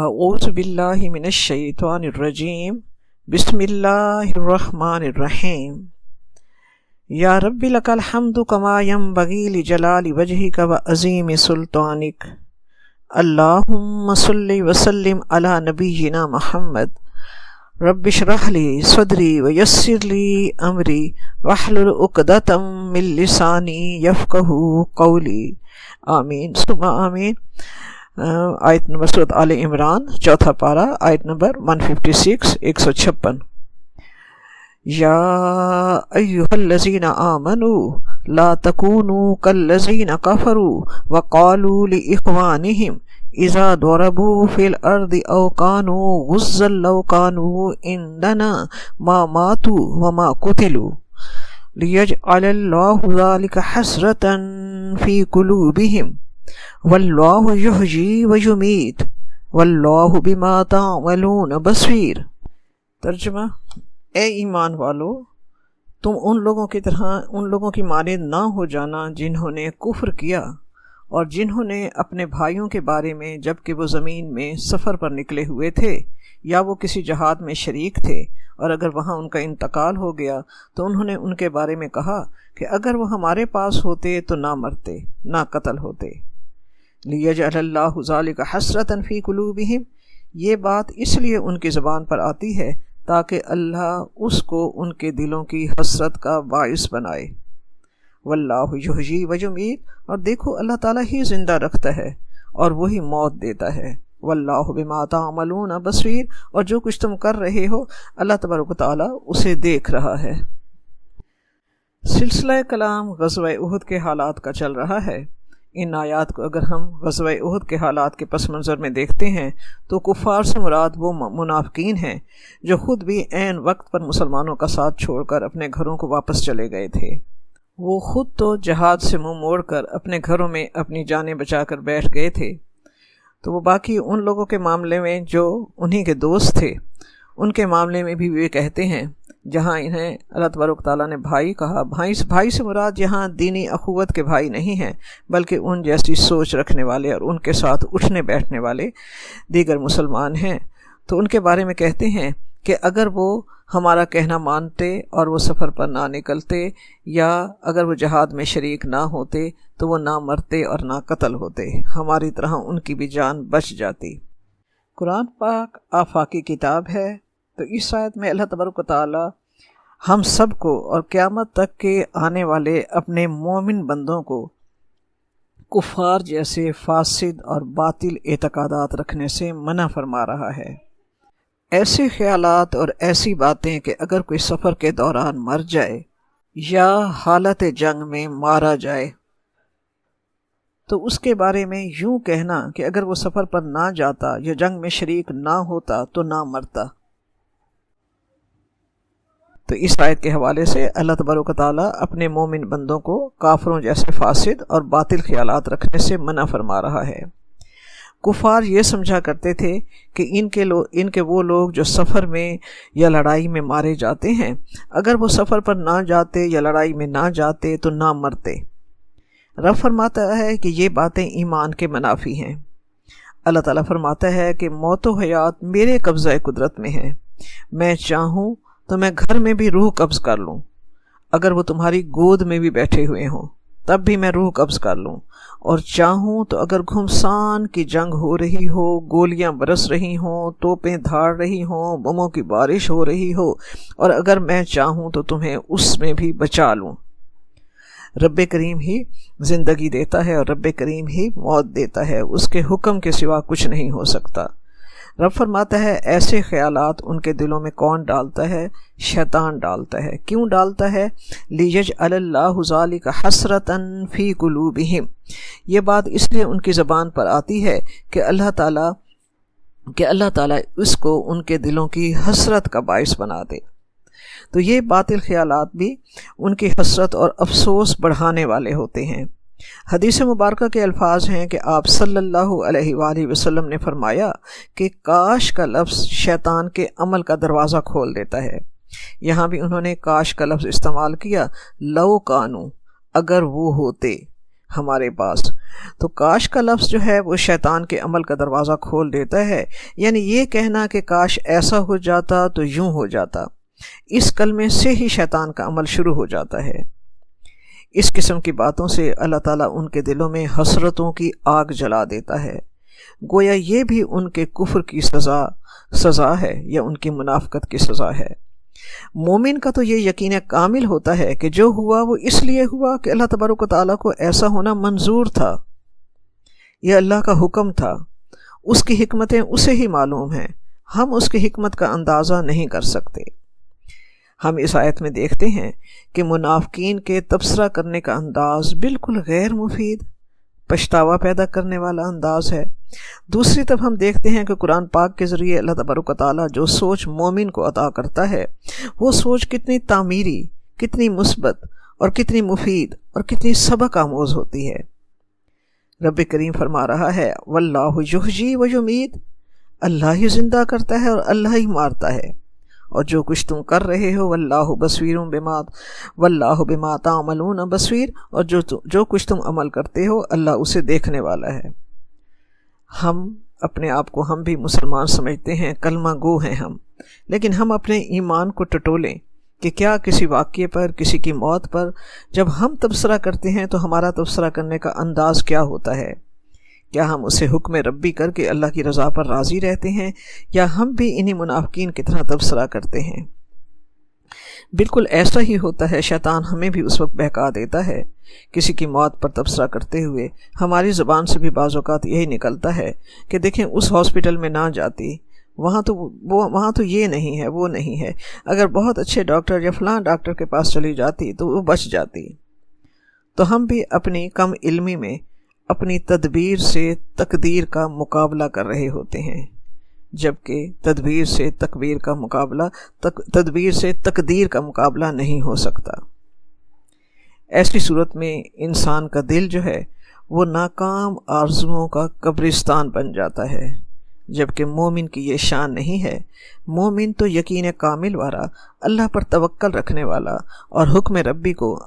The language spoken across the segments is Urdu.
اعوذ باللہ من الشیطان الرجیم بسم اللہ الرحمن الرحیم یا رب لک الحمد کما ینبغی لجلال وجہک وعظیم سلطانک اللہم صلی وسلم علی نبینا محمد رب اشرح لی صدری ویسر لی امری واحلل عقدۃ من لسانی یفقہوا قولی آمین ثم آمین۔ آیت نمبر سورۃ آل عمران چوتھا پارہ آیت نمبر 156 156۔ یا ایھا الذین آمنوا لا تکونوا کالذین کفروا وقالوا لاخوانہم اذا ضربوا فی الارض او كانوا غزا لو كانوا عندنا ما ماتوا وما قتلوا لیجعل اللہ ذلک حسرۃ فی قلوبہم واللہ یحیی ویمیت واللہ بما تعملون بصیر۔ ترجمہ: اے ایمان والو، تم ان لوگوں کی طرح ان لوگوں کی مانند نہ ہو جانا جنہوں نے کفر کیا اور جنہوں نے اپنے بھائیوں کے بارے میں جب کہ وہ زمین میں سفر پر نکلے ہوئے تھے یا وہ کسی جہاد میں شریک تھے اور اگر وہاں ان کا انتقال ہو گیا تو انہوں نے ان کے بارے میں کہا کہ اگر وہ ہمارے پاس ہوتے تو نہ مرتے نہ قتل ہوتے۔ لیجعل اللہ ذلک حسرۃ فی قلوبہم، یہ بات اس لیے ان کی زبان پر آتی ہے تاکہ اللہ اس کو ان کے دلوں کی حسرت کا باعث بنائے۔ واللہ یحیی ویمیت، اور دیکھو اللہ تعالیٰ ہی زندہ رکھتا ہے اور وہی موت دیتا ہے۔ واللہ بما تعملون بصیر، اور جو کچھ تم کر رہے ہو اللہ تبارک و تعالیٰ اسے دیکھ رہا ہے۔ سلسلہ کلام غزوہ احد کے حالات کا چل رہا ہے۔ ان آیات کو اگر ہم غزوہ احد کے حالات کے پس منظر میں دیکھتے ہیں تو کفار سے مراد وہ منافقین ہیں جو خود بھی عین وقت پر مسلمانوں کا ساتھ چھوڑ کر اپنے گھروں کو واپس چلے گئے تھے۔ وہ خود تو جہاد سے منہ موڑ کر اپنے گھروں میں اپنی جانیں بچا کر بیٹھ گئے تھے، تو وہ باقی ان لوگوں کے معاملے میں جو انہی کے دوست تھے ان کے معاملے میں بھی وہ کہتے ہیں، جہاں انہیں اللہ تبارک تعالیٰ نے بھائی کہا، بھائی سے مراد یہاں دینی اخوت کے بھائی نہیں ہیں بلکہ ان جیسی سوچ رکھنے والے اور ان کے ساتھ اٹھنے بیٹھنے والے دیگر مسلمان ہیں۔ تو ان کے بارے میں کہتے ہیں کہ اگر وہ ہمارا کہنا مانتے اور وہ سفر پر نہ نکلتے یا اگر وہ جہاد میں شریک نہ ہوتے تو وہ نہ مرتے اور نہ قتل ہوتے، ہماری طرح ان کی بھی جان بچ جاتی۔ قرآن پاک آفاقی کتاب ہے، تو اس آیت میں اللہ تبارک و تعالیٰ ہم سب کو اور قیامت تک کے آنے والے اپنے مومن بندوں کو کفار جیسے فاسد اور باطل اعتقادات رکھنے سے منع فرما رہا ہے۔ ایسے خیالات اور ایسی باتیں کہ اگر کوئی سفر کے دوران مر جائے یا حالت جنگ میں مارا جائے تو اس کے بارے میں یوں کہنا کہ اگر وہ سفر پر نہ جاتا یا جنگ میں شریک نہ ہوتا تو نہ مرتا۔ تو اس آیت کے حوالے سے اللہ تبارک و تعالیٰ اپنے مومن بندوں کو کافروں جیسے فاسد اور باطل خیالات رکھنے سے منع فرما رہا ہے۔ کفار یہ سمجھا کرتے تھے کہ ان کے وہ لوگ جو سفر میں یا لڑائی میں مارے جاتے ہیں، اگر وہ سفر پر نہ جاتے یا لڑائی میں نہ جاتے تو نہ مرتے۔ رب فرماتا ہے کہ یہ باتیں ایمان کے منافی ہیں۔ اللہ تعالیٰ فرماتا ہے کہ موت و حیات میرے قبضہ قدرت میں ہے، میں چاہوں تو میں گھر میں بھی روح قبض کر لوں، اگر وہ تمہاری گود میں بھی بیٹھے ہوئے ہوں تب بھی میں روح قبض کر لوں، اور چاہوں تو اگر گھمسان کی جنگ ہو رہی ہو، گولیاں برس رہی ہوں، توپیں دھاڑ رہی ہوں، بموں کی بارش ہو رہی ہو، اور اگر میں چاہوں تو تمہیں اس میں بھی بچا لوں۔ رب کریم ہی زندگی دیتا ہے اور رب کریم ہی موت دیتا ہے، اس کے حکم کے سوا کچھ نہیں ہو سکتا۔ رب فرماتا ہے ایسے خیالات ان کے دلوں میں کون ڈالتا ہے؟ شیطان ڈالتا ہے۔ کیوں ڈالتا ہے؟ لیجعل اللہ ذلک حسرۃ فی قلوبہم، یہ بات اس لیے ان کی زبان پر آتی ہے کہ اللہ تعالیٰ اس کو ان کے دلوں کی حسرت کا باعث بنا دے۔ تو یہ باطل خیالات بھی ان کی حسرت اور افسوس بڑھانے والے ہوتے ہیں۔ حدیث مبارکہ کے الفاظ ہیں کہ آپ صلی اللہ علیہ وآلہ وسلم نے فرمایا کہ کاش کا لفظ شیطان کے عمل کا دروازہ کھول دیتا ہے۔ یہاں بھی انہوں نے کاش کا لفظ استعمال کیا، لو کانو، اگر وہ ہوتے، ہمارے پاس، تو کاش کا لفظ جو ہے وہ شیطان کے عمل کا دروازہ کھول دیتا ہے، یعنی یہ کہنا کہ کاش ایسا ہو جاتا تو یوں ہو جاتا، اس کلمے سے ہی شیطان کا عمل شروع ہو جاتا ہے۔ اس قسم کی باتوں سے اللہ تعالیٰ ان کے دلوں میں حسرتوں کی آگ جلا دیتا ہے، گویا یہ بھی ان کے کفر کی سزا ہے یا ان کی منافقت کی سزا ہے۔ مومن کا تو یہ یقین کامل ہوتا ہے کہ جو ہوا وہ اس لیے ہوا کہ اللہ تبارک و تعالیٰ کو ایسا ہونا منظور تھا، یہ اللہ کا حکم تھا، اس کی حکمتیں اسے ہی معلوم ہیں، ہم اس کی حکمت کا اندازہ نہیں کر سکتے۔ ہم اس آیت میں دیکھتے ہیں کہ منافقین کے تبصرہ کرنے کا انداز بالکل غیر مفید، پچھتاوا پیدا کرنے والا انداز ہے۔ دوسری طرف ہم دیکھتے ہیں کہ قرآن پاک کے ذریعے اللہ تبارک و تعالیٰ جو سوچ مومن کو عطا کرتا ہے وہ سوچ کتنی تعمیری، کتنی مثبت اور کتنی مفید اور کتنی سبق آموز ہوتی ہے۔ رب کریم فرما رہا ہے واللہ یحیی و یمیت، اللہ ہی زندہ کرتا ہے اور اللہ ہی مارتا ہے، اور جو کچھ تم کر رہے ہو واللہ بما تعملون بصیر، اور جو کچھ تم عمل کرتے ہو اللہ اسے دیکھنے والا ہے۔ ہم اپنے آپ کو ہم بھی مسلمان سمجھتے ہیں، کلمہ گو ہیں ہم، لیکن ہم اپنے ایمان کو ٹٹولیں کہ کیا کسی واقعے پر، کسی کی موت پر جب ہم تبصرہ کرتے ہیں تو ہمارا تبصرہ کرنے کا انداز کیا ہوتا ہے؟ کیا ہم اسے حکم ربی کر کے اللہ کی رضا پر راضی رہتے ہیں، یا ہم بھی انہی منافقین کی طرح تبصرہ کرتے ہیں؟ بالکل ایسا ہی ہوتا ہے، شیطان ہمیں بھی اس وقت بہکا دیتا ہے۔ کسی کی موت پر تبصرہ کرتے ہوئے ہماری زبان سے بھی بعض اوقات یہی نکلتا ہے کہ دیکھیں اس ہاسپٹل میں نہ جاتی، وہاں تو یہ نہیں ہے، وہ نہیں ہے، اگر بہت اچھے ڈاکٹر یا فلاں ڈاکٹر کے پاس چلی جاتی تو وہ بچ جاتی۔ تو ہم بھی اپنی کم علمی میں اپنی تدبیر سے تقدیر کا مقابلہ کر رہے ہوتے ہیں، جبکہ تدبیر سے تقدیر کا مقابلہ نہیں ہو سکتا۔ ایسی صورت میں انسان کا دل جو ہے وہ ناکام آرزوؤں کا قبرستان بن جاتا ہے، جبکہ مومن کی یہ شان نہیں ہے۔ مومن تو یقین کامل والا، اللہ پر توکل رکھنے والا اور حکم ربی کو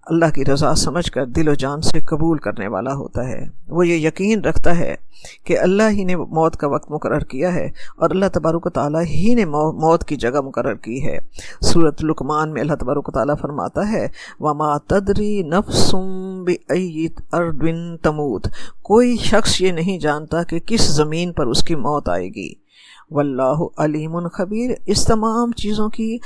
اللہ کی رضا سمجھ کر دل و جان سے قبول کرنے والا ہوتا ہے۔ وہ یہ یقین رکھتا ہے کہ اللہ ہی نے موت کا وقت مقرر کیا ہے اور اللہ تبارک و تعالیٰ ہی نے موت کی جگہ مقرر کی ہے۔ سورۃ لقمان میں اللہ تبارک و تعالیٰ فرماتا ہے وَمَا تَدْرِي نَفْسٌ بِأَيِّ أَرْضٍ تَمُوتُ، کوئی شخص یہ نہیں جانتا کہ کس زمین پر اس کی موت آئے گی۔ واللہ علیم خبیر، اس تمام چیزوں کی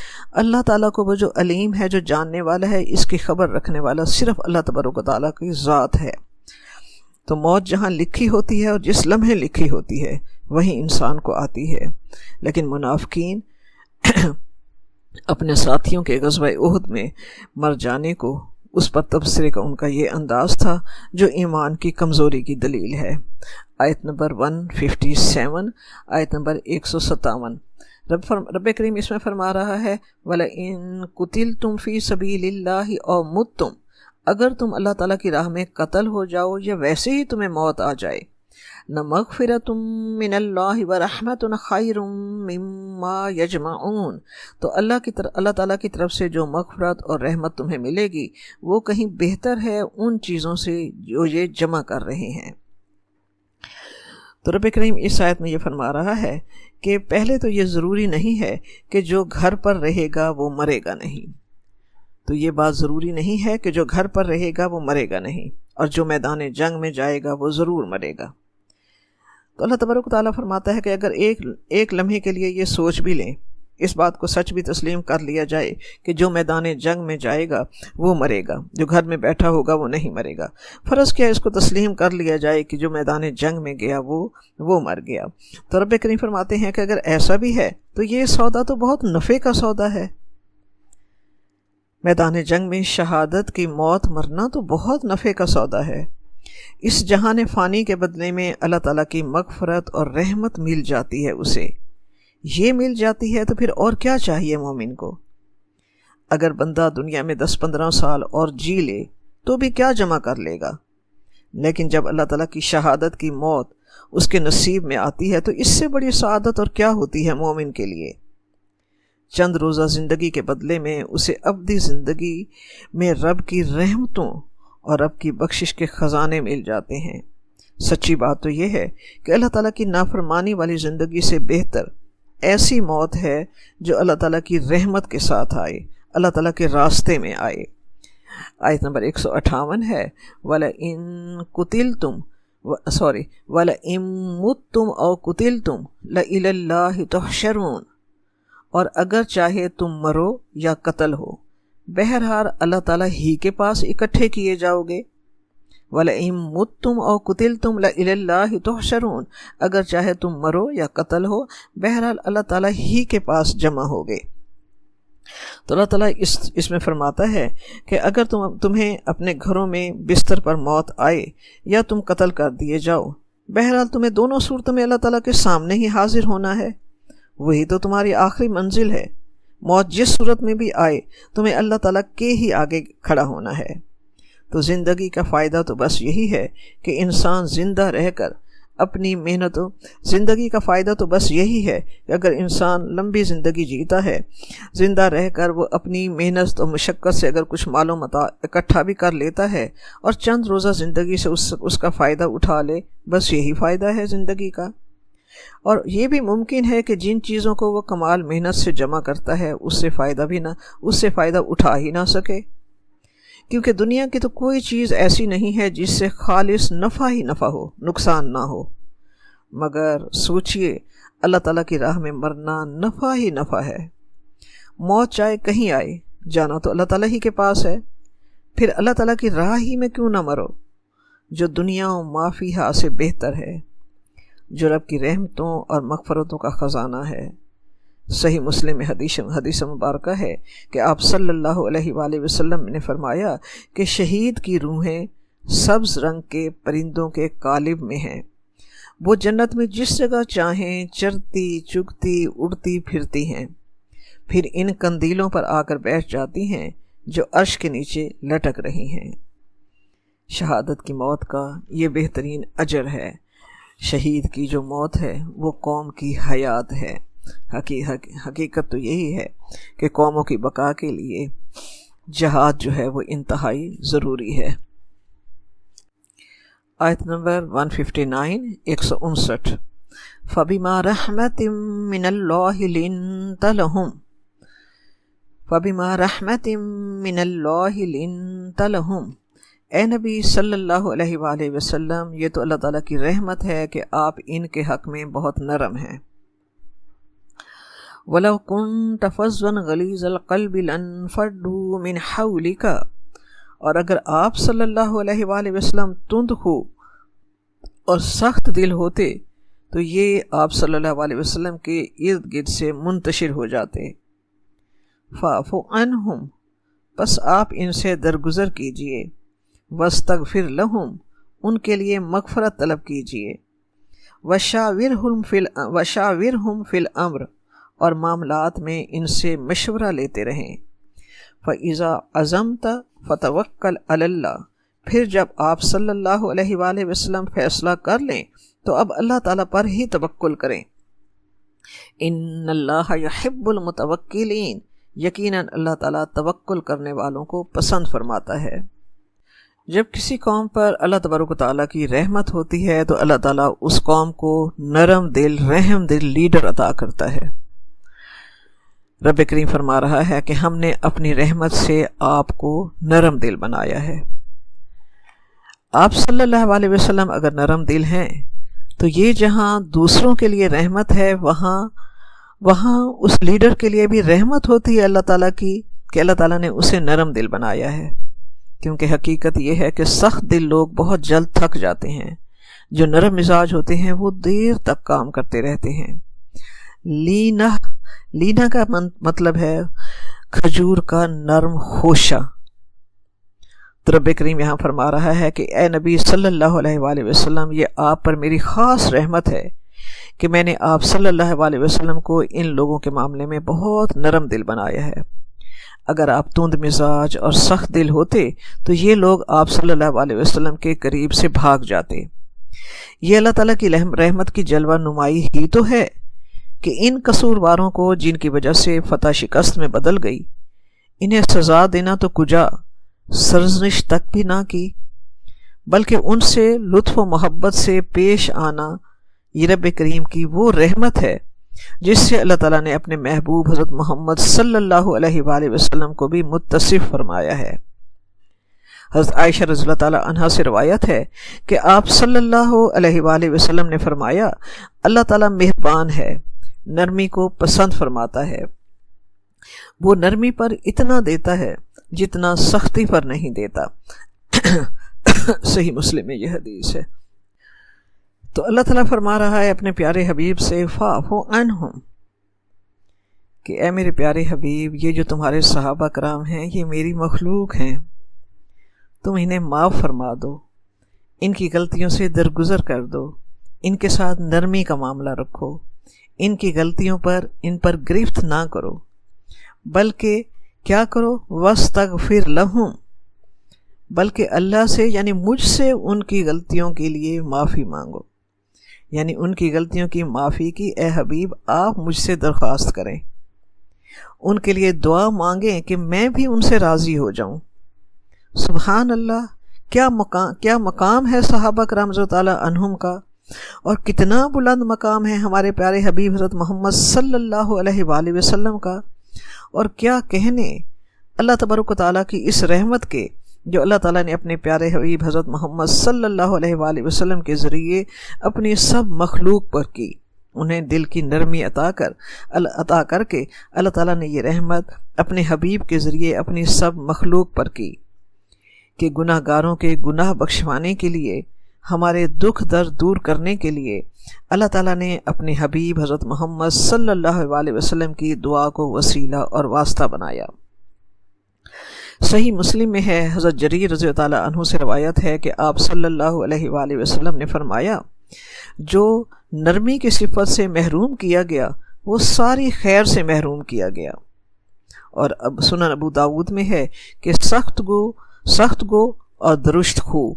اللہ تعالیٰ کو وہ جو علیم ہے، جو جاننے والا ہے، اس کی خبر رکھنے والا صرف اللہ تبارک و تعالیٰ کی ذات ہے۔ تو موت جہاں لکھی ہوتی ہے اور جس لمحے لکھی ہوتی ہے وہیں انسان کو آتی ہے، لیکن منافقین اپنے ساتھیوں کے غزوہ احد میں مر جانے کو، اس پر تبصرے کا ان کا یہ انداز تھا جو ایمان کی کمزوری کی دلیل ہے۔ آیت نمبر 157، آیت نمبر 157، رب کریم اس میں فرما رہا ہے وَلَئِن قُتِلْتُمْ فِي سَبِيلِ اللَّهِ أَوْ مُتُّمْ، اگر تم اللہ تعالیٰ کی راہ میں قتل ہو جاؤ یا ویسے ہی تمہیں موت آ جائے، لَمَغْفِرَةٌ مِّنَ اللَّهِ وَرَحْمَةٌ خَيْرٌ مِّمَّا يَجْمَعُونَ، تو اللہ تعالیٰ کی طرف سے جو مغفرت اور رحمت تمہیں ملے گی وہ کہیں بہتر ہے ان چیزوں سے جو یہ جمع کر رہے ہیں۔ تو رب کریم اس آیت میں یہ فرما رہا ہے کہ پہلے تو یہ ضروری نہیں ہے کہ جو گھر پر رہے گا وہ مرے گا نہیں، تو یہ بات ضروری نہیں ہے کہ جو گھر پر رہے گا وہ مرے گا نہیں، اور جو میدان جنگ میں جائے گا وہ ضرور مرے گا۔ تو اللہ تبارک و تعالیٰ فرماتا ہے کہ اگر ایک لمحے کے لیے یہ سوچ بھی لیں، اس بات کو سچ بھی تسلیم کر لیا جائے کہ جو میدان جنگ میں جائے گا وہ مرے گا، جو گھر میں بیٹھا ہوگا وہ نہیں مرے گا، فرض کیا اس کو تسلیم کر لیا جائے کہ جو میدان جنگ میں گیا وہ مر گیا، تو رب کریم فرماتے ہیں کہ اگر ایسا بھی ہے تو یہ سودا تو بہت نفع کا سودا ہے۔ میدان جنگ میں شہادت کی موت مرنا تو بہت نفع کا سودا ہے۔ اس جہان فانی کے بدلے میں اللہ تعالیٰ کی مغفرت اور رحمت مل جاتی ہے، اسے یہ مل جاتی ہے تو پھر اور کیا چاہیے مومن کو؟ اگر بندہ دنیا میں 10-15 سال اور جی لے تو بھی کیا جمع کر لے گا، لیکن جب اللہ تعالیٰ کی شہادت کی موت اس کے نصیب میں آتی ہے تو اس سے بڑی سعادت اور کیا ہوتی ہے مومن کے لیے؟ چند روزہ زندگی کے بدلے میں اسے ابدی زندگی میں رب کی رحمتوں اور رب کی بخشش کے خزانے مل جاتے ہیں۔ سچی بات تو یہ ہے کہ اللہ تعالیٰ کی نافرمانی والی زندگی سے بہتر ایسی موت ہے جو اللہ تعالیٰ کی رحمت کے ساتھ آئے، اللہ تعالیٰ کے راستے میں آئے۔ آیت نمبر 158 ہے وَلَئِن مُتُّمْ أَوْ قُتِلْتُمْ لَإِلَى اللَّهِ تُحْشَرُونَ، اور اگر چاہے تم مرو یا قتل ہو، بہرحال اللہ تعالیٰ ہی کے پاس اکٹھے کیے جاؤ گے۔ وَلَئِن مُتُّمْ أَوْ قُتِلْتُمْ لَإِلَى اللَّهِ تُحْشَرُونَ، اگر چاہے تم مرو یا قتل ہو، بہرحال اللہ تعالیٰ ہی کے پاس جمع ہوگے۔ تو اللہ تعالیٰ اس میں فرماتا ہے کہ اگر تمہیں اپنے گھروں میں بستر پر موت آئے یا تم قتل کر دیے جاؤ، بہرحال تمہیں دونوں صورتوں میں اللہ تعالیٰ کے سامنے ہی حاضر ہونا ہے، وہی تو تمہاری آخری منزل ہے۔ موت جس صورت میں بھی آئے تمہیں اللہ تعالیٰ کے ہی آگے کھڑا ہونا ہے۔ تو زندگی کا فائدہ تو بس یہی ہے کہ انسان زندہ رہ کر اپنی زندگی کا فائدہ تو بس یہی ہے کہ اگر انسان لمبی زندگی جیتا ہے، زندہ رہ کر وہ اپنی محنت اور مشقت سے اگر کچھ مال و متاع اکٹھا بھی کر لیتا ہے اور چند روزہ زندگی سے اس کا فائدہ اٹھا لے، بس یہی فائدہ ہے زندگی کا۔ اور یہ بھی ممکن ہے کہ جن چیزوں کو وہ کمال محنت سے جمع کرتا ہے اس سے فائدہ اٹھا ہی نہ سکے، کیونکہ دنیا کی تو کوئی چیز ایسی نہیں ہے جس سے خالص نفع ہی نفع ہو، نقصان نہ ہو۔ مگر سوچئے اللہ تعالیٰ کی راہ میں مرنا نفع ہی نفع ہے۔ موت چاہے کہیں آئے، جانا تو اللہ تعالیٰ ہی کے پاس ہے، پھر اللہ تعالیٰ کی راہ ہی میں کیوں نہ مرو، جو دنیا و ما فیہا سے بہتر ہے، جو رب کی رحمتوں اور مغفرتوں کا خزانہ ہے۔ صحیح مسلم میں حدیث مبارکہ ہے کہ آپ صلی اللہ علیہ وآلہ وسلم نے فرمایا کہ شہید کی روحیں سبز رنگ کے پرندوں کے قالب میں ہیں، وہ جنت میں جس جگہ چاہیں چرتی چگتی اڑتی پھرتی ہیں، پھر ان قندیلوں پر آ کر بیٹھ جاتی ہیں جو عرش کے نیچے لٹک رہی ہیں۔ شہادت کی موت کا یہ بہترین اجر ہے۔ شہید کی جو موت ہے وہ قوم کی حیات ہے۔ حقیقت تو یہی ہے کہ قوموں کی بقا کے لیے جہاد جو ہے وہ انتہائی ضروری ہے۔ آیت نمبر 159 159 فَبِمَا رَحْمَةٍ مِّنَ اللَّهِ لِنْتَ لَهُمْ فَبِمَا رَحْمَةٍ مِّنَ اللَّهِ لِنْتَ لَهُمْ، اے نبی صلی اللہ علیہ وآلہ وسلم، یہ تو اللہ تعالیٰ کی رحمت ہے کہ آپ ان کے حق میں بہت نرم ہیں۔ وَلَوْ كُنْتَ فَظًّا غَلِيظَ الْقَلْبِ لَانفَضُّوا مِنْ حَوْلِكَ، اور اگر آپ صلی اللہ علیہ وآلہ وسلم تند خو اور سخت دل ہوتے تو یہ آپ صلی اللہ علیہ وسلم کے ارد گرد سے منتشر ہو جاتے۔ فَاعْفُ عَنْهُمْ، پس آپ ان سے درگزر کیجئے، وَاسْتَغْفِرْ لَهُمْ، ان کے لیے مغفرت طلب کیجئے، وَشَاوِرْهُمْ فِي الْأَمْرِ، اور معاملات میں ان سے مشورہ لیتے رہیں۔ فَإِذَا عَزَمْتَ فَتَوَكَّلْ عَلَى اللَّهِ، پھر جب آپ صلی اللہ علیہ وآلہ وسلم فیصلہ کر لیں تو اب اللہ تعالیٰ پر ہی توکل کریں۔ إِنَّ اللَّهَ يُحِبُّ الْمُتَوَكِّلِينَ، یقیناً اللہ تعالیٰ توکل کرنے والوں کو پسند فرماتا ہے۔ جب کسی قوم پر اللہ تبارک و تعالیٰ کی رحمت ہوتی ہے تو اللہ تعالیٰ اس قوم کو نرم دل رحم دل لیڈر عطا کرتا ہے۔ رب کریم فرما رہا ہے کہ ہم نے اپنی رحمت سے آپ کو نرم دل بنایا ہے۔ آپ صلی اللہ علیہ وسلم اگر نرم دل ہیں تو یہ جہاں دوسروں کے لیے رحمت ہے وہاں اس لیڈر کے لیے بھی رحمت ہوتی ہے اللہ تعالیٰ کی کہ اللہ تعالیٰ نے اسے نرم دل بنایا ہے، کیونکہ حقیقت یہ ہے کہ سخت دل لوگ بہت جلد تھک جاتے ہیں، جو نرم مزاج ہوتے ہیں وہ دیر تک کام کرتے رہتے ہیں۔ لینا کا مطلب ہے کھجور کا نرم خوشہ۔ تو رب کریم یہاں فرما رہا ہے کہ اے نبی صلی اللہ علیہ وآلہ وسلم، یہ آپ پر میری خاص رحمت ہے کہ میں نے آپ صلی اللہ علیہ وسلم کو ان لوگوں کے معاملے میں بہت نرم دل بنایا ہے۔ اگر آپ تند مزاج اور سخت دل ہوتے تو یہ لوگ آپ صلی اللہ علیہ وسلم کے قریب سے بھاگ جاتے۔ یہ اللہ تعالیٰ کی رحمت کی جلوہ نمائی ہی تو ہے کہ ان قصورواروں کو جن کی وجہ سے فتح شکست میں بدل گئی، انہیں سزا دینا تو کجا، سرزنش تک بھی نہ کی، بلکہ ان سے لطف و محبت سے پیش آنا یہ رب کریم کی وہ رحمت ہے جس سے اللہ تعالیٰ نے اپنے محبوب حضرت محمد صلی اللہ علیہ وآلہ وسلم کو بھی متصف فرمایا ہے۔ حضرت عائشہ رضی اللہ تعالیٰ عنہا سے روایت ہے کہ آپ صلی اللہ علیہ وآلہ وسلم نے فرمایا، اللہ تعالیٰ مہربان ہے، نرمی کو پسند فرماتا ہے، وہ نرمی پر اتنا دیتا ہے جتنا سختی پر نہیں دیتا۔ صحیح مسلم میں یہ حدیث ہے۔ تو اللہ تعالیٰ فرما رہا ہے اپنے پیارے حبیب سے فاعف عنہم، کہ اے میرے پیارے حبیب، یہ جو تمہارے صحابہ کرام ہیں یہ میری مخلوق ہیں، تم انہیں معاف فرما دو، ان کی غلطیوں سے درگزر کر دو، ان کے ساتھ نرمی کا معاملہ رکھو، ان کی غلطیوں پر ان پر گرفت نہ کرو، بلکہ کیا کرو، واستغفر لہم، بلکہ اللہ سے یعنی مجھ سے ان کی غلطیوں کے لیے معافی مانگو، یعنی ان کی غلطیوں کی معافی کی اے حبیب آپ مجھ سے درخواست کریں، ان کے لیے دعا مانگیں کہ میں بھی ان سے راضی ہو جاؤں۔ سبحان اللہ، کیا مقام ہے صحابہ کرام رضی اللہ عنہم کا، اور کتنا بلند مقام ہے ہمارے پیارے حبیب حضرت محمد صلی اللہ علیہ وآلہ وسلم کا، اور کیا کہنے اللہ تبارک و تعالیٰ کی اس رحمت کے جو اللہ تعالیٰ نے اپنے پیارے حبیب حضرت محمد صلی اللہ علیہ وآلہ وسلم کے ذریعے اپنی سب مخلوق پر کی۔ انہیں دل کی نرمی عطا کر کے اللہ تعالیٰ نے یہ رحمت اپنے حبیب کے ذریعے اپنی سب مخلوق پر کی کہ گناہ گاروں کے گناہ بخشوانے کے لیے، ہمارے دکھ درد دور کرنے کے لیے اللہ تعالیٰ نے اپنے حبیب حضرت محمد صلی اللہ علیہ وسلم کی دعا کو وسیلہ اور واسطہ بنایا۔ صحیح مسلم میں ہے، حضرت جریر رضی اللہ عنہ سے روایت ہے کہ آپ صلی اللہ علیہ وآلہ وسلم نے فرمایا، جو نرمی کی صفت سے محروم کیا گیا وہ ساری خیر سے محروم کیا گیا۔ اور اب سنن ابو داود میں ہے کہ سخت گو اور درشت خو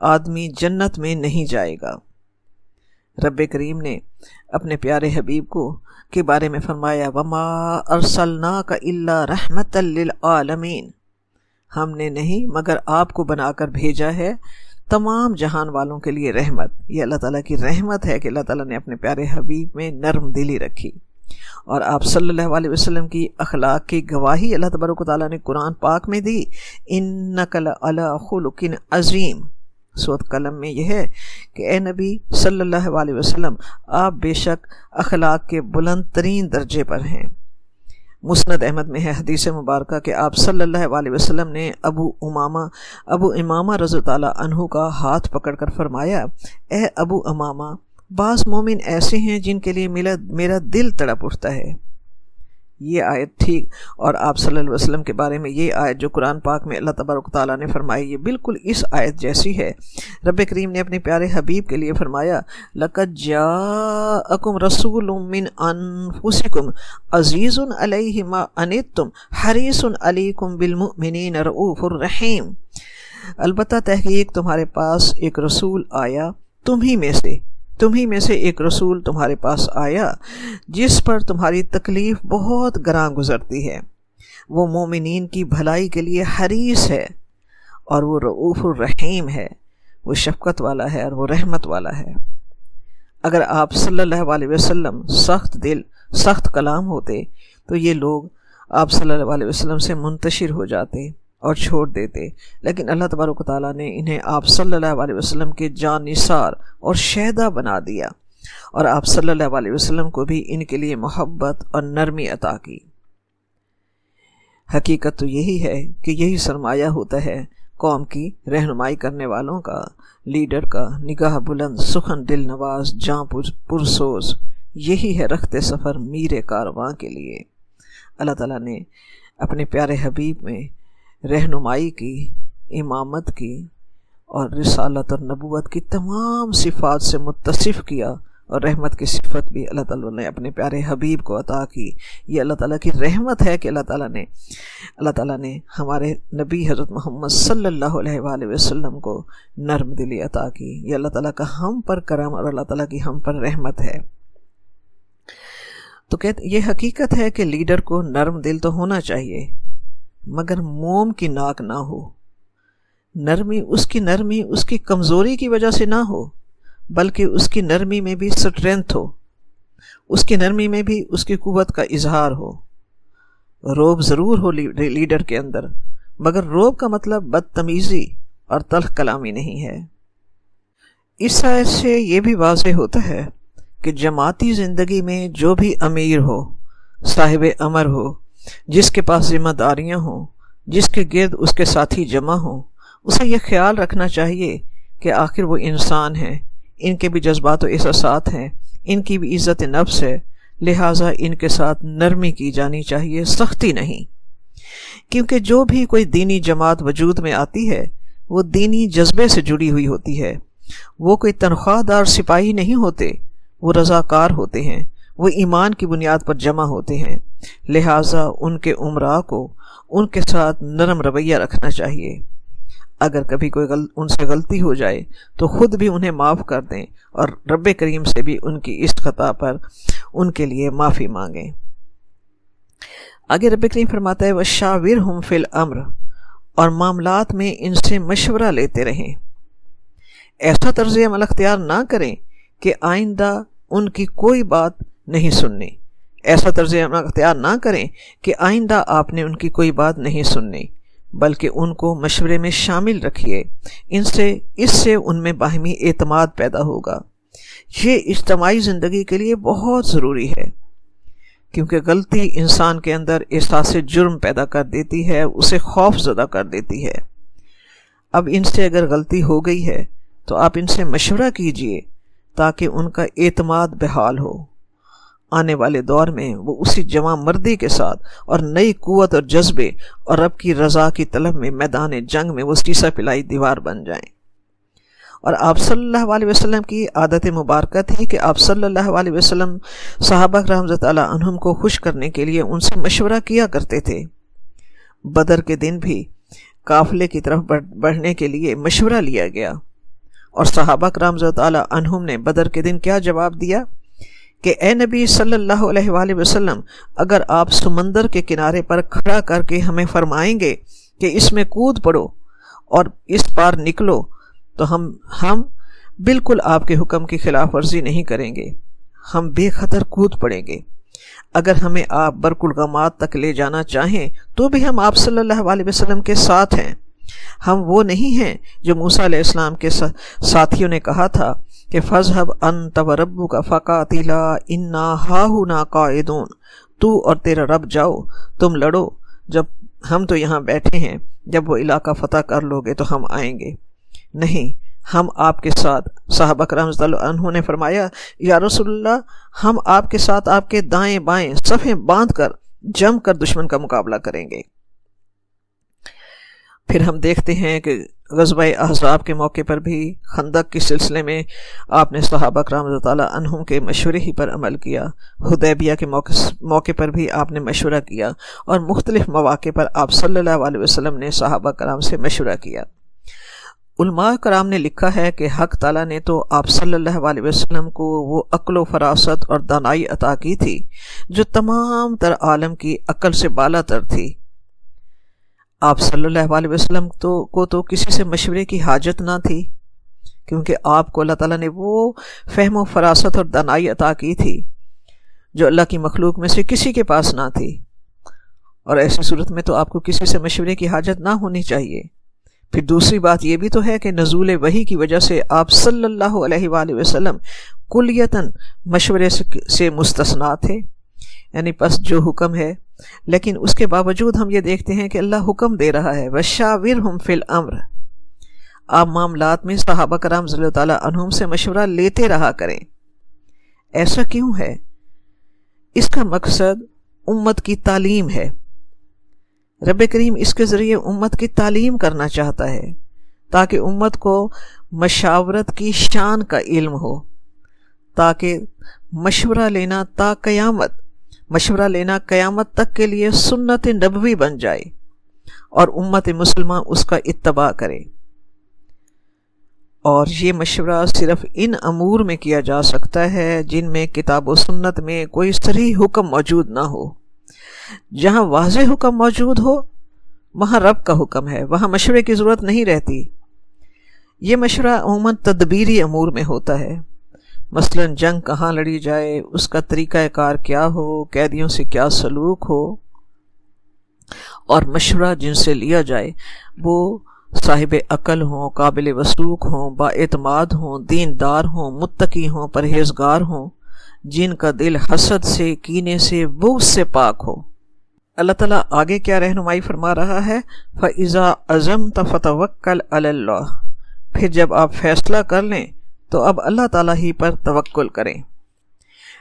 آدمی جنت میں نہیں جائے گا۔ رب کریم نے اپنے پیارے حبیب کو کے بارے میں فرمایا، وَمَا أَرْسَلْنَاكَ إِلَّا رَحْمَةً لِلْعَالَمِينَ، ہم نے نہیں مگر آپ کو بنا کر بھیجا ہے تمام جہان والوں کے لیے رحمت۔ یہ اللہ تعالیٰ کی رحمت ہے کہ اللہ تعالیٰ نے اپنے پیارے حبیب میں نرم دلی رکھی، اور آپ صلی اللہ علیہ وسلم کی اخلاق کی گواہی اللہ تبارک و تعالیٰ نے قرآن پاک میں دی، اِنَّكَ لَعَلَىٰ خُلُقٍ عَظِيمٍ۔ سورۃ قلم میں یہ ہے کہ اے نبی صلی اللہ علیہ وسلم، آپ بے شک اخلاق کے بلند ترین درجے پر ہیں۔ مسند احمد میں ہے حدیث مبارکہ کہ آپ صلی اللہ علیہ وسلم نے ابو امامہ رضی اللہ عنہ کا ہاتھ پکڑ کر فرمایا، اے ابو امامہ، بعض مومن ایسے ہیں جن کے لیے میرا دل تڑپ اٹھتا ہے۔ یہ آیت ٹھیک، اور آپ صلی اللہ علیہ وسلم کے بارے میں یہ آیت جو قرآن پاک میں اللہ تبارک تعالیٰ نے فرمائی، یہ بالکل اس آیت جیسی ہے۔ رب کریم نے اپنے پیارے حبیب کے لیے فرمایا، لَقَدْ جَاءَكُمْ رَسُولٌ مِّنْ أَنفُسِكُمْ عَزِيزٌ عَلَيْهِ مَا عَنِتُّمْ حَرِيصٌ عَلَيْكُمْ بِالْمُؤْمِنِينَ رَءُوفٌ رَحِيمٌ۔ البتہ تحقیق تمہارے پاس ایک رسول آیا، تمہیں میں سے ایک رسول تمہارے پاس آیا جس پر تمہاری تکلیف بہت گراں گزرتی ہے، وہ مومنین کی بھلائی کے لیے حریص ہے، اور وہ رؤوف الرحیم ہے، وہ شفقت والا ہے اور وہ رحمت والا ہے۔ اگر آپ صلی اللہ علیہ وسلم سخت دل سخت کلام ہوتے تو یہ لوگ آپ صلی اللہ علیہ وسلم سے منتشر ہو جاتے اور چھوڑ دیتے، لیکن اللہ تبارک و تعالیٰ نے انہیں آپ صلی اللہ علیہ وسلم کے جان نثار اور شہدا بنا دیا، اور آپ صلی اللہ علیہ وسلم کو بھی ان کے لیے محبت اور نرمی عطا کی۔ حقیقت تو یہی ہے کہ یہی سرمایہ ہوتا ہے قوم کی رہنمائی کرنے والوں کا، لیڈر کا، نگاہ بلند، سخن دل نواز، جاں پرسوز، یہی ہے رخت سفر میر کارواں کے لیے۔ اللہ تعالیٰ نے اپنے پیارے حبیب میں رہنمائی کی، امامت کی اور رسالت اور نبوت کی تمام صفات سے متصف کیا، اور رحمت کی صفت بھی اللہ تعالیٰ نے اپنے پیارے حبیب کو عطا کی۔ یہ اللہ تعالیٰ کی رحمت ہے کہ اللہ تعالیٰ نے ہمارے نبی حضرت محمد صلی اللہ علیہ وآلہ وسلم کو نرم دلی عطا کی۔ یہ اللہ تعالیٰ کا ہم پر کرم اور اللہ تعالیٰ کی ہم پر رحمت ہے۔ تو یہ حقیقت ہے کہ لیڈر کو نرم دل تو ہونا چاہیے، مگر موم کی ناک نہ ہو، نرمی اس کی کمزوری کی وجہ سے نہ ہو، بلکہ اس کی نرمی میں بھی سٹرینتھ ہو، اس کی نرمی میں بھی اس کی قوت کا اظہار ہو۔ روب ضرور ہو لیڈر کے اندر، مگر روب کا مطلب بدتمیزی اور تلخ کلامی نہیں ہے۔ اس آیت سے یہ بھی واضح ہوتا ہے کہ جماعتی زندگی میں جو بھی امیر ہو، صاحب امر ہو، جس کے پاس ذمہ داریاں ہوں، جس کے گرد اس کے ساتھی جمع ہوں، اسے یہ خیال رکھنا چاہیے کہ آخر وہ انسان ہیں، ان کے بھی جذبات و احساسات ہیں، ان کی بھی عزت نفس ہے، لہٰذا ان کے ساتھ نرمی کی جانی چاہیے، سختی نہیں۔ کیونکہ جو بھی کوئی دینی جماعت وجود میں آتی ہے وہ دینی جذبے سے جڑی ہوئی ہوتی ہے، وہ کوئی تنخواہ دار سپاہی نہیں ہوتے، وہ رضاکار ہوتے ہیں، وہ ایمان کی بنیاد پر جمع ہوتے ہیں، لہٰذا ان کے امراء کو ان کے ساتھ نرم رویہ رکھنا چاہیے۔ اگر کبھی کوئی ان سے غلطی ہو جائے تو خود بھی انہیں معاف کر دیں اور رب کریم سے بھی ان کی اس خطا پر ان کے لیے معافی مانگیں۔ آگے رب کریم فرماتا ہے وَشَاوِرْهُمْ فِي الْأَمْرِ، اور معاملات میں ان سے مشورہ لیتے رہیں۔ ایسا طرز عمل اختیار نہ کریں کہ آئندہ ان کی کوئی بات نہیں سننی، ایسا طرز عمل اختیار نہ کریں کہ آئندہ آپ نے ان کی کوئی بات نہیں سننی، بلکہ ان کو مشورے میں شامل رکھیے، اس سے ان میں باہمی اعتماد پیدا ہوگا۔ یہ اجتماعی زندگی کے لیے بہت ضروری ہے، کیونکہ غلطی انسان کے اندر احساس جرم پیدا کر دیتی ہے، اسے خوف زدہ کر دیتی ہے۔ اب ان سے اگر غلطی ہو گئی ہے تو آپ ان سے مشورہ کیجئے تاکہ ان کا اعتماد بحال ہو، آنے والے دور میں وہ اسی جمع مردی کے ساتھ اور نئی قوت اور جذبے اور رب کی رضا کی طلب میں میدان جنگ میں وہ سیسہ پلائی دیوار بن جائیں۔ اور آپ صلی اللہ علیہ وسلم کی عادت مبارکہ تھی کہ آپ صلی اللہ علیہ وسلم صحابہ کرام رضی اللہ عنہم کو خوش کرنے کے لیے ان سے مشورہ کیا کرتے تھے۔ بدر کے دن بھی قافلے کی طرف بڑھنے کے لیے مشورہ لیا گیا، اور صحابہ کرام رضی اللہ عنہم نے بدر کے دن کیا جواب دیا کہ اے نبی صلی اللہ علیہ وآلہ وسلم، اگر آپ سمندر کے کنارے پر کھڑا کر کے ہمیں فرمائیں گے کہ اس میں کود پڑو اور اس پار نکلو تو ہم بالکل آپ کے حکم کی خلاف ورزی نہیں کریں گے، ہم بے خطر کود پڑیں گے۔ اگر ہمیں آپ برق الغمات تک لے جانا چاہیں تو بھی ہم آپ صلی اللہ علیہ وسلم کے ساتھ ہیں۔ ہم وہ نہیں ہیں جو موسیٰ علیہ السلام کے ساتھیوں نے کہا تھا کہ فَاذْهَبْ أَنْتَ وَرَبُّكَ فَقَاتِلَا إِنَّا هَاهُنَا قَاعِدُونَ، تو اور تیرا رب جاؤ، تم لڑو، جب ہم تو یہاں بیٹھے ہیں، جب وہ علاقہ فتح کر لو گے تو ہم آئیں گے۔ نہیں، ہم آپ کے ساتھ۔ صحابہ کرام رضی اللہ عنہ نے فرمایا یا رسول اللہ، ہم آپ کے ساتھ آپ کے دائیں بائیں صفیں باندھ کر جم کر دشمن کا مقابلہ کریں گے۔ پھر ہم دیکھتے ہیں کہ غزوہ احزاب کے موقع پر بھی، خندق کے سلسلے میں آپ نے صحابہ کرام رضی اللہ عنہم کے مشورے ہی پر عمل کیا، حدیبیہ کے موقع پر بھی آپ نے مشورہ کیا، اور مختلف مواقع پر آپ صلی اللہ علیہ وسلم نے صحابہ کرام سے مشورہ کیا۔ علماء کرام نے لکھا ہے کہ حق تعالیٰ نے تو آپ صلی اللہ علیہ وسلم کو وہ عقل و فراست اور دانائی عطا کی تھی جو تمام تر عالم کی عقل سے بالا تر تھی۔ آپ صلی اللہ علیہ وسلم کو تو کسی سے مشورے کی حاجت نہ تھی، کیونکہ آپ کو اللہ تعالیٰ نے وہ فہم و فراست اور دانائی عطا کی تھی جو اللہ کی مخلوق میں سے کسی کے پاس نہ تھی، اور ایسی صورت میں تو آپ کو کسی سے مشورے کی حاجت نہ ہونی چاہیے۔ پھر دوسری بات یہ بھی تو ہے کہ نزول وحی کی وجہ سے آپ صلی اللہ علیہ وآلہ وسلم کلیتاً مشورے سے مستثنا تھے، یعنی پس جو حکم ہے، لیکن اس کے باوجود ہم یہ دیکھتے ہیں کہ اللہ حکم دے رہا ہے وَشَاوِرْهُمْ فِي الْأَمْرِ، آپ معاملات میں صحابہ کرام رضی اللہ تعالیٰ عنہم سے مشورہ لیتے رہا کریں۔ ایسا کیوں ہے؟ اس کا مقصد امت کی تعلیم ہے۔ رب کریم اس کے ذریعے امت کی تعلیم کرنا چاہتا ہے تاکہ امت کو مشاورت کی شان کا علم ہو، تاکہ مشورہ لینا قیامت تک کے لیے سنت نبوی بن جائے اور امت مسلمہ اس کا اتباع کرے۔ اور یہ مشورہ صرف ان امور میں کیا جا سکتا ہے جن میں کتاب و سنت میں کوئی صریح حکم موجود نہ ہو۔ جہاں واضح حکم موجود ہو وہاں رب کا حکم ہے، وہاں مشورے کی ضرورت نہیں رہتی۔ یہ مشورہ عموماً تدبیری امور میں ہوتا ہے، مثلا جنگ کہاں لڑی جائے، اس کا طریقہ کار کیا ہو، قیدیوں سے کیا سلوک ہو، اور مشورہ جن سے لیا جائے وہ صاحب عقل ہوں، قابل وثوق ہوں، با اعتماد ہوں، دیندار ہوں، متقی ہوں، پرہیزگار ہوں، جن کا دل حسد سے، کینے سے، بغض سے پاک ہو۔ اللہ تعالیٰ آگے کیا رہنمائی فرما رہا ہے؟ فَإِذَا عَزَمْتَ فَتَوَكَّلْ عَلَى اللَّهِ، پھر جب آپ فیصلہ کر لیں تو اب اللہ تعالیٰ ہی پر توکل کریں۔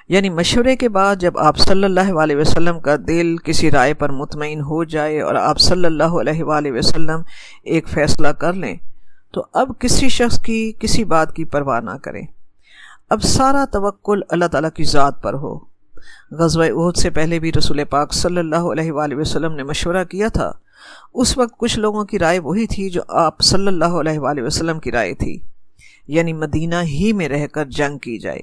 یعنی مشورے کے بعد جب آپ صلی اللہ علیہ وسلم کا دل کسی رائے پر مطمئن ہو جائے اور آپ صلی اللہ علیہ وآلہ وسلم ایک فیصلہ کر لیں تو اب کسی شخص کی کسی بات کی پرواہ نہ کریں، اب سارا توکل اللہ تعالیٰ کی ذات پر ہو۔ غزوہ احد سے پہلے بھی رسول پاک صلی اللہ علیہ وآلہ وسلم نے مشورہ کیا تھا۔ اس وقت کچھ لوگوں کی رائے وہی تھی جو آپ صلی اللہ علیہ وآلہ وسلم کی رائے تھی، یعنی مدینہ ہی میں رہ کر جنگ کی جائے۔